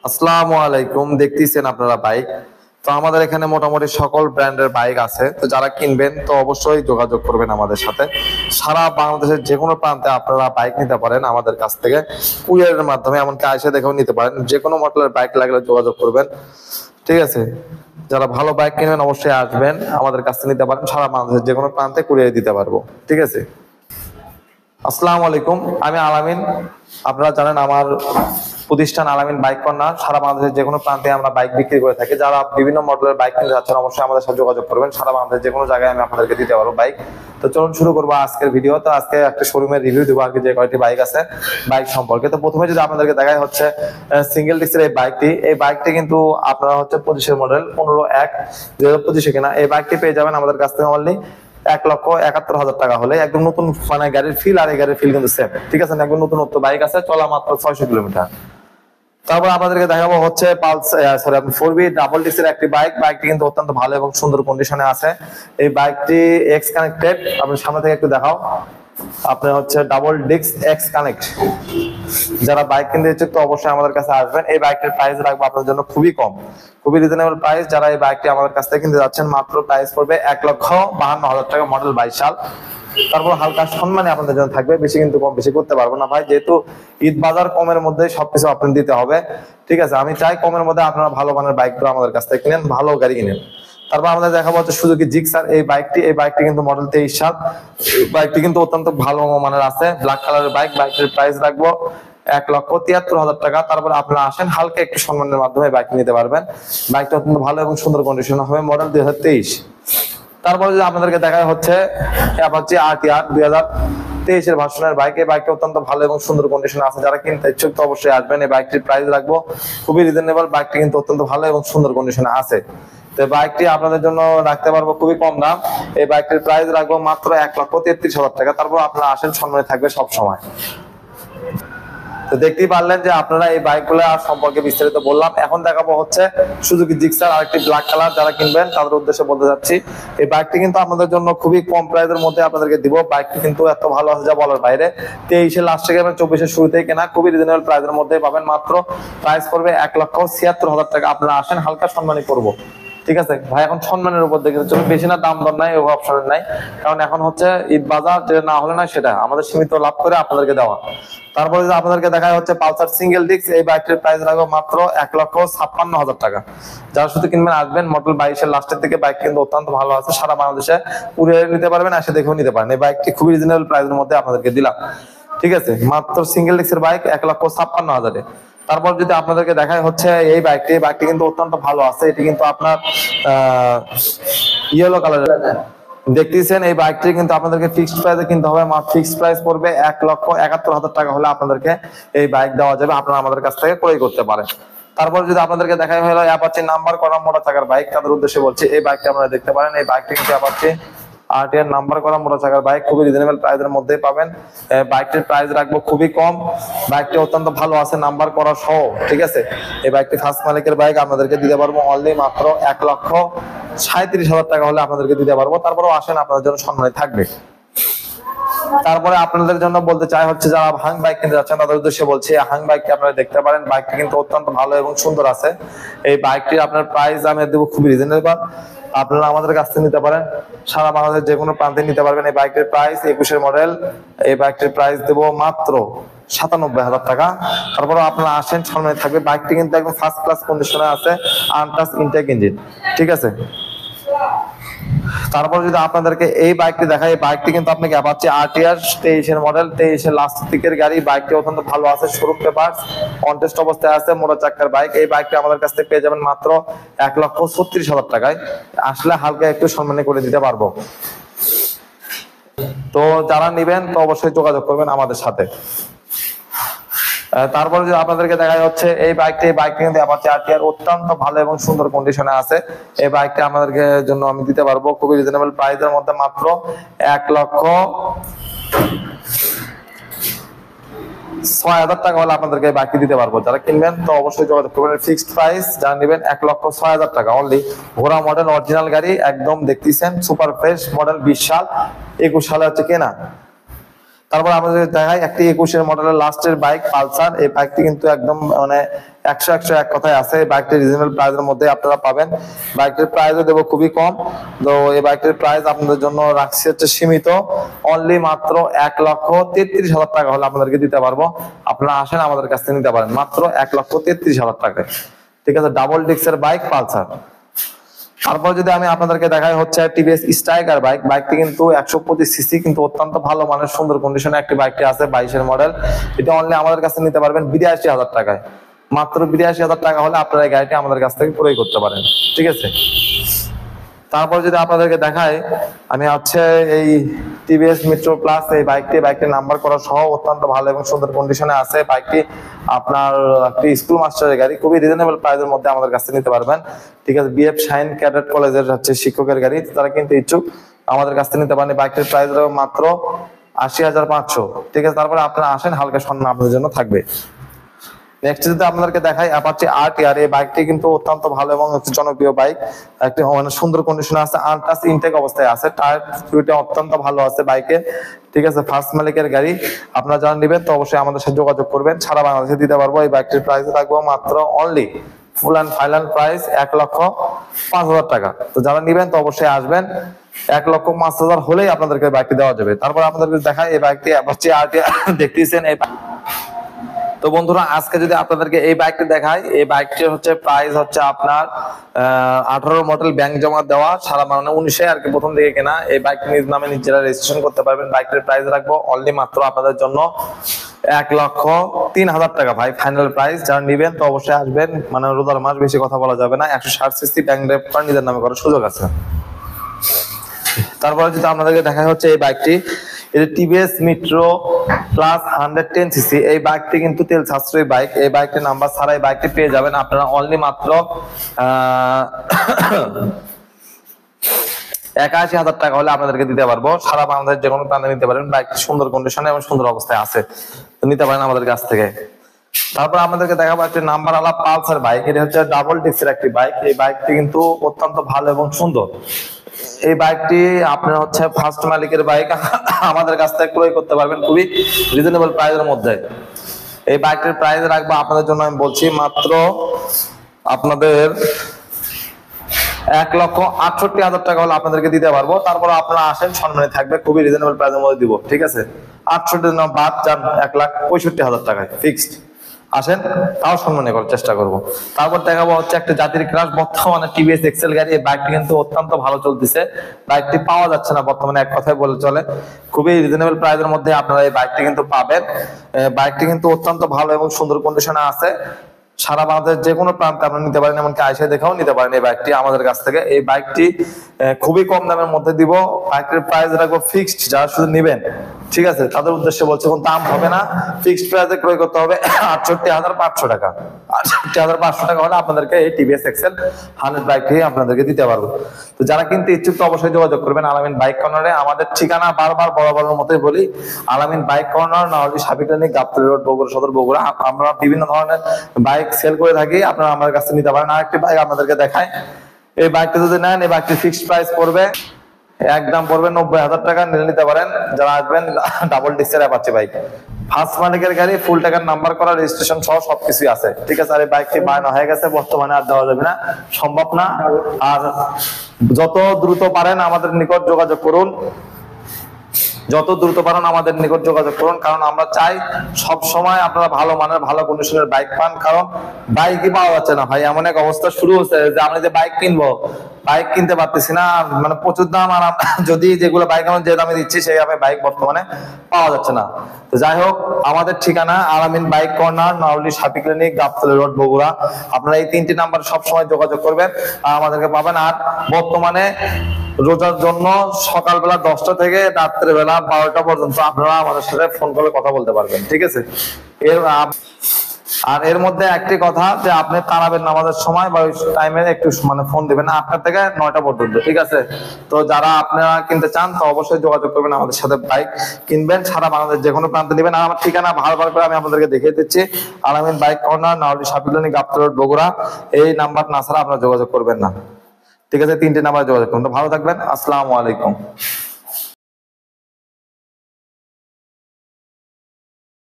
আসসালামু আলাইকুম। দেখতেছেন আপনারা বাইক, তো আমাদের এখানে মোটামুটি সকল ব্র্যান্ডের বাইক আছে। তো যারা কিনবেন তো অবশ্যই যোগাযোগ করবেন আমাদের সাথে। সারা বাংলাদেশের যে কোনো প্রান্তে আপনারা বাইক নিতে পারেন আমাদের কাছ থেকে কুরিয়ারের মাধ্যমে, এমনকি এসে দেখেও নিতে পারেন। যে কোনো মডেলের বাইক লাগলে যোগাযোগ করবেন, ঠিক আছে? যারা ভালো বাইক কিনবেন অবশ্যই আসবেন, আমাদের কাছ থেকে নিতে পারেন। সারা বাংলাদেশের যে কোনো প্রান্তে কুরিয়ারে দিতে পারবো, ঠিক আছে? আসসালামু আলাইকুম, আমি আলামিন। আপনারা জানেন আমার প্রতিষ্ঠান আলামিন বাইক কর্নার। সারা বাংলাদেশের যে কোনো প্রান্তে আমরা বাইক বিক্রি করে থাকি। যারা বিভিন্ন মডেলের বাইক কিনতে যাচ্ছেন অবশ্যই আমাদের সাথে যোগাযোগ করবেন। সারা বাংলাদেশের যে কোনো জায়গায় আমি আপনাদেরকে দিতে পারবো বাইক। তো চলুন শুরু করবো আজকের ভিডিও। তো আজকে একটা শোরুমের রিভিউ দেবো আর কি, যে কয়টি বাইক আছে বাইক সম্পর্কে। তো প্রথমে যদি আপনাদেরকে দেখাই হচ্ছে সিঙ্গেল ডিস্কের এই বাইকটি। এই বাইকটি কিন্তু আপনারা হচ্ছে 25-এর মডেল, 15/1/2025 কেনা। এই বাইকটি পেয়ে যাবেন আমাদের কাছ থেকে অনলি 1,71,000 টাকা হলে। একদম নতুন, মানে গাড়ির ফিল আর এই গাড়ির ফিল কিন্তু সেম, ঠিক আছে? একদম নতুনত্ব বাইক আছে, চলা মাত্র 600 কিলোমিটার। তারপর আপনাদেরকে দেখাবো হচ্ছে আপনি 4B ডাবল ডিস্কের একটি বাইক। বাইকটি কিন্তু অত্যন্ত ভালো এবং সুন্দর কন্ডিশনে আছে। এই বাইকটি এক্স কানেক্টেড। আপনি সামনে থেকে একটু দেখাও। আপনার হচ্ছে ডাবল ডিস্ক এক্স কানেক্ট। যারা বাইক কিনতে ইচ্ছুক তো অবশ্যই আমাদের কাছে আসবেন। এই বাইকটির প্রাইস রাখবো আপনার জন্য খুবই কম, খুবই রিজনেবল প্রাইস। যারা এই বাইকটি আমাদের কাছ থেকে কিনতে যাচ্ছেন মাত্র প্রাইস পড়বে 1,52,000 টাকা, মডেল 22 সাল। তারপর হালকা সম্মানে আপনাদের জন্য থাকবে, বেশি কিন্তু কম বেশি করতে পারবো না ভাই, যেহেতু ঈদ বাজার কমের মধ্যে সবকিছু আপনার দিতে হবে, ঠিক আছে? আমি চাই কমের মধ্যে আপনারা ভালো মানের বাইকগুলো আমাদের কাছ থেকে কিনেন, ভালো গাড়ি কিনেন। তারপর আমাদের দেখাবো হচ্ছে সুজুকি জিক্সার এই বাইকটি। এই বাইকটি কিন্তু মডেল 23 সাল। বাইকটি কিন্তু অত্যন্ত ভালো মানের আছে, ব্ল্যাক কালারের বাইক। বাইকটির প্রাইস রাখবো 1,73,000 টাকা। তারপর আপনারা আসেন, হালকা একটু সম্মানের মাধ্যমে বাইক নিতে পারবেন। বাইকটা অত্যন্ত ভালো এবং সুন্দর কন্ডিশন হবে, মডেল 2023। তারপরে যদি আপনাদেরকে দেখা হচ্ছে অ্যাপাচি RTR 2023-এর ভার্সনের বাইক। এই বাইকটা অত্যন্ত ভালো এবং সুন্দর কন্ডিশনে আছে। যারা কিনতে ইচ্ছুক তো অবশ্যই আসবেন। এই বাইকটির প্রাইস রাখবো খুবই রিজনেবল। বাইকটি কিন্তু অত্যন্ত ভালো এবং সুন্দর কন্ডিশনে আছে। তো বাইকটি আপনাদের জন্য রাখতে পারবো খুবই কম দাম। এই বাইকটির প্রাইস রাখবো মাত্র 1,33,000 টাকা। তারপর আপনারা আসেন, সম্মানে থাকবে সব সময়। তো দেখতেই পারলেন যে আপনারা এই বাইকগুলো সম্পর্কে বিস্তারিত বললাম। এখন দেখাবো হচ্ছে সুজুকি জিক্সার আরেকটি ব্ল্যাক কালার। যারা কিনবেন তাদের উদ্দেশ্যে বলতে যাচ্ছি, এই বাইকটি কিন্তু আপনাদের জন্য খুবই কম প্রাইসের মধ্যে আপনাদেরকে দিব। বাইকটি কিন্তু এত ভালো আছে যা বলার বাইরে। 23-এর লাস্ট থেকে 24-এর শুরুতেই কেনা, খুবই রিজনেবল প্রাইসের মধ্যে পাবেন। মাত্র প্রাইস পড়বে 1,76,000 টাকা। আপনারা আসেন, হালকা সম্মানই করবো, ঠিক আছে ভাই? এখন সম্মানের উপর দেখে চলুন, বেশি না, দাম দর নাই, ওই অপশন নাই। কারণ এখন হচ্ছে ঈদ বাজার, যেটা না হলে না সেটা আমাদের সীমিত লাভ করে আপনাদেরকে দেওয়া। তারপরে যে আপনাদেরকে দেখা হচ্ছে পালসার সিঙ্গেল ডিস্ক। এই বাইকটির প্রাইস রাখবো মাত্র 1,56,000 টাকা। যারা শুধু কিনবেন আসবেন। মডেল 22-এর লাস্টের দিকে বাইক কিন্তু অত্যন্ত ভালো আছে। সারা বাংলাদেশে কুরিয়ারে নিতে পারবেন, এসে দেখেও নিতে পারেন। এই বাইকটি খুবই রিজনেবল প্রাইসের মধ্যে আপনাদেরকে দিলাম, ঠিক আছে? মাত্র সিঙ্গেল ডিস্কের বাইক 1,56,000-এ। তারপর যদি আপনাদেরকে দেখায় হচ্ছে এই বাইকটি। বাইকটি কিন্তু অত্যন্ত ভালো আছে। এটি কিন্তু আপনার ইয়েলো কালারের দেখতেছেন। এই বাইকটি কিন্তু আপনাদেরকে ফিক্সড প্রাইসে কিনতে হবে। ফিক্সড প্রাইস পড়বে 1,71,000 টাকা হলে আপনাদেরকে এই বাইক দেওয়া যাবে। আপনারা আমাদের কাছ থেকে ক্রয় করতে পারেন। তারপর যদি আপনাদেরকে দেখাই হলো অ্যাপাচি নাম্বার করা মোটা চাকার বাইক, তাদের উদ্দেশ্যে বলছি এই বাইকটা আপনারা দেখতে পারেন। এই বাইকটি কিন্তু অ্যাপাচি RTR নাম্বার করা মোটা চাকার বাইক, খুবই রিজনেবল প্রাইসের মধ্যে পাবেন। বাইকটির প্রাইস রাখবো খুবই কম। বাইকটি অত্যন্ত ভালো আছে, নাম্বার করা সহ, ঠিক আছে? এই বাইকটি ফার্স্ট মালিকের বাইক, আপনাদেরকে দিতে পারবো অনলি মাত্র 1,37,000 টাকা হলে আপনাদেরকে দিতে পারবো। তারপরেও আসেন, আপনাদের জন্য সম্মানে থাকবে। তারপরে আপনাদের জন্য বলতে চাই হচ্ছে, যারা হাং বাইক কিনতে যাচ্ছেন তাদের উদ্দেশ্যে বলছি, হাং বাইকটি আপনারা দেখতে পারেন। বাইকটি কিন্তু অত্যন্ত ভালো এবং সুন্দর আছে। এই বাইকটির আপনার প্রাইস আমি দেবো খুবই রিজনেবল। আপনারা আমাদের কাছ থেকে নিতে পারেন, সারা বাংলাদেশের যে কোনো প্রান্তে নিতে পারবেন। এই বাইকটির প্রাইস 21-এর মডেল। এই বাইকটির প্রাইস দেবো মাত্র 97,000 টাকা। তারপরে আপনারা আসেন, সামনে থাকবে। বাইকটি কিন্তু একদম ফার্স্ট ক্লাস কন্ডিশনে আছে, আনটাচ ইনটেক ইঞ্জিন, ঠিক আছে? তারপর যদি আপনাদেরকে এই বাইকটি দেখাই, এই বাইকটি কিন্তু আপনাকে অ্যাপাচি RTR 23-এর মডেল, 23-এর লাস্ট দিকের গাড়ি। বাইকটি অত্যন্ত ভালো আছে, শোরুম পেপারস অন টেস্ট অবস্থায় আছে, মোটা চাকার বাইক। এই বাইকটি আমাদের কাছ থেকে পেয়ে যাবেন মাত্র 1,36,000 টাকায়। আসলে হালকা একটু সম্মানী করে দিতে পারবো। তো যারা নিবেন তো অবশ্যই যোগাযোগ করবেন আমাদের সাথে। তারপরে যে আপনাদেরকে দেখা হচ্ছে এই বাইকটি কিন্তু অ্যাপাচি RTR অত্যন্ত ভালো এবং সুন্দর কন্ডিশনে আছে। এই বাইকটা আমাদেরকে জন্য আমি দিতে পারবো খুবই রিজনেবল প্রাইসের মধ্যে, মাত্র 1,06,000 টাকা হলে আপনাদেরকে এই বাইকটি দিতে পারবো। যারা কিনবেন তো অবশ্যই যোগাযোগ করবেন। ফিক্সড প্রাইস যারা নেবেন 1,06,000 টাকা অনলি। ঘোড়া মডেল অরিজিনাল গাড়ি, একদম দেখতেছেন সুপার ফ্রেশ, মডেল 20 সাল, 21 সালে হচ্ছে কেনা। তারপর আমাদের দেখাই একটি 21-এর মডেলের লাস্টের বাইক পালসার। এই বাইকটি কিন্তু একদম মানে 100 100 এক কথায় আছে। এই বাইকটি রিজনেবল প্রাইসের মধ্যে আপনারা পাবেন। বাইকটির প্রাইসও দেবো খুবই কম। তো এই বাইকটির প্রাইস আপনাদের জন্য রাখছি হচ্ছে সীমিত, অনলি মাত্র 1,33,000 টাকা হলে আপনাদেরকে দিতে পারবো। আপনারা আসেন আমাদের কাছ থেকে নিতে পারেন মাত্র 1,33,000 টাকায়। ঠিক আছে, ডাবল ডিস্কের বাইক পালসার। তারপর যদি আমি আপনাদেরকে দেখাই হচ্ছে টিভিএস স্ট্রাইকার বাইক। বাইকটি কিন্তু 125 সিসি, কিন্তু অত্যন্ত ভালো মানের সুন্দর কন্ডিশনে একটি বাইকটি আছে, 22-এর মডেল। এটা অনলি আমাদের কাছে নিতে পারবেন 82,000 টাকায়। মাত্র 82,000 টাকা হলে আপনারা এই গাড়িটি আমাদের কাছ থেকে ক্রয় করতে পারেন। ঠিক আছে, তারপর যদি আপনাদেরকে দেখাই, আমি হচ্ছে এই টিভিএস মিট্রো প্লাস এই বাইকটির নাম্বার করা সহ অত্যন্ত ভালো এবং সুন্দর কন্ডিশনে আছে। বাইকটি আপনার একটি স্কুল মাস্টারের গাড়ি, খুবই রিজনেবল প্রাইসের মধ্যে আমাদের কাছে নিতে পারবেন। ঠিক আছে, বিএফ শাইন ক্যাডেট কলেজের হচ্ছে শিক্ষকের গাড়ি, তারা কিন্তু ইচ্ছুক আমাদের কাছ থেকে নিতে পারেন। বাইকটির প্রাইস মাত্র 80,500। ঠিক আছে, তারপরে আপনারা আসেন, হালকা সম্মান আপনাদের জন্য থাকবে। নেক্সট যদি আপনাদেরকে দেখাই অ্যাপাচি আরটিআর, এই বাইকটি কিন্তু অত্যন্ত ভালো এবং একটি জনপ্রিয় বাইক, একটি মানে সুন্দর কন্ডিশনে আছে, আনটাচ ইনটেক অবস্থায় আছে, টায়ার ফিউটা অত্যন্ত ভালো আছে বাইকে। ঠিক আছে, ফার্স্ট মালিকের গাড়ি। আপনারা যারা নেবেন তো অবশ্যই আমাদের সাথে যোগাযোগ করবেন, সারা বাংলাদেশে দিতে পারবো। এই বাইকটির প্রাইস রাখবো মাত্র only full and final price 1,05,000 টাকা। তো যারা নেবেন তো অবশ্যই আসবেন, 1,05,000 হলেই আপনাদেরকে বাইকটি দেওয়া যাবে। তারপর আপনাদেরকে দেখাই এই বাইকটি অ্যাপাচি আরটিআর, দেখতেছেন এই। তো বন্ধুরা, আজকে যদি আপনাদেরকে এই বাইকটি দেখাই, এই বাইকটি হচ্ছে প্রাইস হচ্ছে আপনার 18 মডেল, ব্যাংক জমা দেওয়া, সারা মানে 19-এ আর কি প্রথম দিকে কেনা। এই বাইকটি নিজ নামে নিজেরা রেজিস্ট্রেশন করতে পারবেন। বাইকটির প্রাইস রাখবো অনলি মাত্র আপনাদের জন্য 1,03,000 টাকা ভাই, ফাইনাল প্রাইস। যারা নিবেন তো অবশ্যই আসবেন, মানে রোজার মাস, বেশি কথা বলা যাবে না। 160 সিসি ব্যাংক ড্রাইভ করা নিজের নামে করার সুযোগ আছে। তারপরে যদি আপনাদেরকে দেখা হচ্ছে এই বাইকটি, এটা টিভিএস মিট্রো প্লাস 110 সিসি। এই বাইকটি কিন্তু তেল সাশ্রয়ী বাইক। এই বাইকটির নাম্বার ছাড়া এই বাইকটি পেয়ে যাবেন আপনারা অনলি মাত্র 81,000 টাকা হলে আপনাদেরকে দিতে পারবো। সারা বাংলাদেশের যে কোনো প্রান্তে নিতে পারেন। বাইকটি সুন্দর কন্ডিশনে এবং সুন্দর অবস্থায় আছে, তো নিতে পারেন আমাদের কাছ থেকে। তারপর আমাদেরকে দেখাবো একটি নাম্বার আলা পালসার বাইক। এটা হচ্ছে ডাবল ডিস্কের একটি বাইক। এই বাইকটি কিন্তু অত্যন্ত ভালো এবং সুন্দর। এই বাইকটি আপনার হচ্ছে ফার্স্ট মালিকের বাইক, আমাদের কাছ থেকে ক্রয় করতে পারবেন খুবই রিজনেবল প্রাইসের মধ্যে। এই বাইকটির প্রাইস রাখবো আপনাদের জন্য, আমি বলছি মাত্র আপনাদের 1,68,000 টাকা হলে আপনাদেরকে দিতে পারবো। তারপর আপনারা আসেন, সম্মানে থাকবে, খুবই রিজনেবল প্রাইসের মধ্যে দিব। ঠিক আছে, 68 বাদ যান 1,65,000 টাকায় ফিক্সড। আসেন, তাও সম্মানে করার চেষ্টা করব। তারপর দেখাবো হচ্ছে একটা জাতির ক্রাশ, বর্তমানে টিভিএস এক্সেল গাড়ি। এই বাইকটি কিন্তু অত্যন্ত ভালো চলতেছে। বাইকটি পাওয়া যাচ্ছে না বর্তমানে, এক কথায় বলে চলে। খুবই রিজনেবল প্রাইসের মধ্যে আপনারা এই বাইকটি কিন্তু পাবেন। বাইকটি কিন্তু অত্যন্ত ভালো এবং সুন্দর কন্ডিশনে আছে। সারা বাংলাদেশের যে কোনো প্রান্তে আপনারা নিতে পারেন, এমনকি আইসা দেখাও নিতে পারেন এই বাইকটি আমাদের কাছ থেকে। এই বাইকটি খুবই কম দামের মধ্যে দিব। বাইকটির প্রাইস রাখবো ফিক্সড, যারা শুধু নিবেন, ঠিক আছে, তাদের উদ্দেশ্যে বলছে, কোন দাম হবে না, ফিক্সড প্রাইসে ক্রয় করতে হবে 68,500 টাকা। 68,500 টাকা হলে আপনাদেরকে এই টিভিএস এক্সেল 100 বাইকটি আপনাদেরকে দিতে পারবো। তো যারা কিনতে ইচ্ছুক তো অবশ্যই যোগাযোগ করবেন আলামিন বাইক কর্নারে। আমাদের ঠিকানা বারবার বরাবরের মতোই বলি, আলামিন bike corner, নাওয়ালি সাবিক clinic, Gabtali road, Bogura সদর, বগুড়া। আমরা বিভিন্ন ধরনের বাইক সেল করে থাকি, আপনারা আমার কাছে নিতে পারেন। আরেকটি বাইক আপনাদেরকে দেখায়, এই বাইকটা যদি নেন, এই বাইকটির ফিক্সড প্রাইস পড়বে, একদম পড়বে 90,000 টাকা, নিতে পারেন যারা আসবেন। ডাবল ডিস্কের অ্যাপাচি বাইক, ফার্স্ট মালিকের গাড়ি, ফুল টাকার নাম্বার করা, রেজিস্ট্রেশন সহ সবকিছু আছে। ঠিক আছে, আর এই বাইকটি বায়না হয়ে গেছে, বর্তমানে আর দেওয়া যাবে না, সম্ভব না। আর যত দ্রুত পারেন আমাদের নিকট যোগাযোগ করুন, যত দ্রুত পারেন আমাদের নিকট যোগাযোগ করুন, কারণ আমরা চাই সব সময় আপনারা ভালো মানের ভালো কন্ডিশনের বাইক পান। কারণ বাইকই পাওয়া যাচ্ছে না ভাই, এমন এক অবস্থা শুরু হচ্ছে যে আমরা যে বাইক কিনবো, বাইক কিনতে পারতেছি না, মানে প্রচুর দাম। আর যদি যেগুলো বাইক আমরা যে দামে দিচ্ছি সেই দামে বাইক বর্তমানে পাওয়া যাচ্ছে না। তো যাই হোক, আমাদের ঠিকানা আলামিন bike corner, নাওয়ালি সাবিক clinic, Gabtali road, Bogura. আপনারা এই 3টি নাম্বার সবসময় যোগাযোগ করবেন আর আমাদেরকে পাবেন। আর বর্তমানে রোজার জন্য সকালবেলা 10টা থেকে রাত্রে বেলা 12টা পর্যন্ত আপনারা আমাদের সাথে ফোন করে কথা বলতে পারবেন। ঠিক আছে, আর এর মধ্যে একটি কথা, যে আপনি তারাবের নামাজের সময় বা ওই টাইমে একটু মানে ফোন দিবেন 8টা থেকে 9টা পর্যন্ত। ঠিক আছে, তো যারা আপনারা কিনতে চান তো অবশ্যই যোগাযোগ করবেন আমাদের সাথে, বাইক কিনবেন, সারা বাংলাদেশ যে কোনো প্রান্তে নেবেন। আর আমার ঠিকানা ভালো করে আমি আপনাদেরকে দেখিয়ে দিচ্ছি, আলামিন bike corner, নাওয়ালি সাবিক clinic, Gabtali road, Bogura. এই নাম্বার না ছাড়া আপনারা যোগাযোগ করবেন না। ঠিক আছে, 3টে নাম্বার যোগাযোগ করুন। ভালো থাকবেন, আসসালামু আলাইকুম।